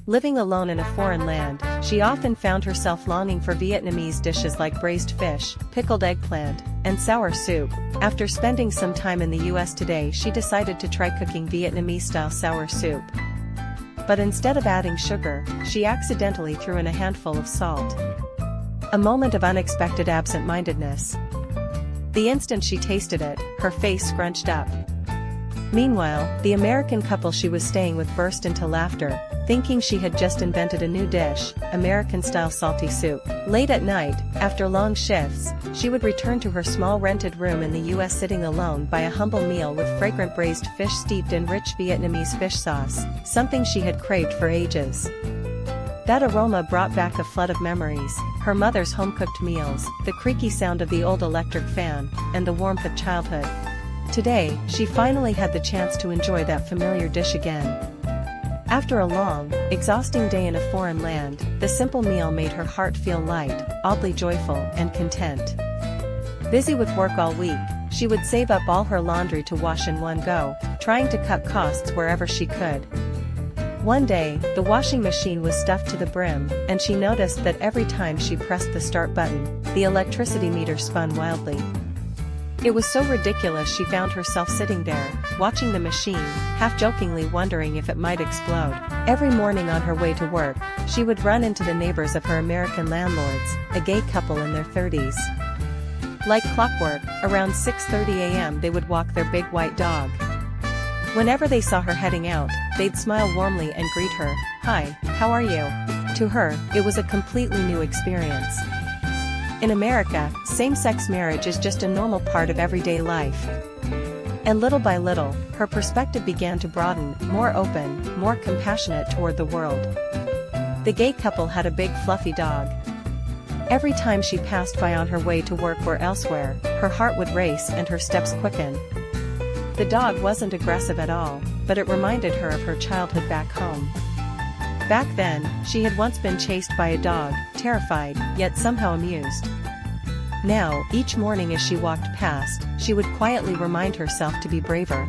Living alone in a foreign land, she often found herself longing for Vietnamese dishes like braised fish, pickled eggplant, and sour soup. After spending some time in the US today, she decided to try cooking Vietnamese-style sour soup. But instead of adding sugar, she accidentally threw in a handful of salt. A moment of unexpected absent-mindedness. The instant she tasted it, her face scrunched up. Meanwhile, the American couple she was staying with burst into laughter, thinking she had just invented a new dish, American-style salty soup. Late at night, after long shifts, she would return to her small rented room in the US sitting alone by a humble meal with fragrant braised fish steeped in rich Vietnamese fish sauce, something she had craved for ages. That aroma brought back a flood of memories, her mother's home-cooked meals, the creaky sound of the old electric fan, and the warmth of childhood. Today, she finally had the chance to enjoy that familiar dish again. After a long, exhausting day in a foreign land, the simple meal made her heart feel light, oddly joyful, and content. Busy with work all week, she would save up all her laundry to wash in one go, trying to cut costs wherever she could. One day, the washing machine was stuffed to the brim, and she noticed that every time she pressed the start button, the electricity meter spun wildly. It was so ridiculous she found herself sitting there, watching the machine, half-jokingly wondering if it might explode. Every morning on her way to work, she would run into the neighbors of her American landlords, a gay couple in their 30s. Like clockwork, around 6:30 a.m. they would walk their big white dog. Whenever they saw her heading out, they'd smile warmly and greet her, "Hi, how are you?" To her, it was a completely new experience. In America, same-sex marriage is just a normal part of everyday life. And little by little, her perspective began to broaden, more open, more compassionate toward the world. The gay couple had a big fluffy dog. Every time she passed by on her way to work or elsewhere, her heart would race and her steps quicken. The dog wasn't aggressive at all, but it reminded her of her childhood back home. Back then, she had once been chased by a dog, terrified, yet somehow amused. Now, each morning as she walked past, she would quietly remind herself to be braver.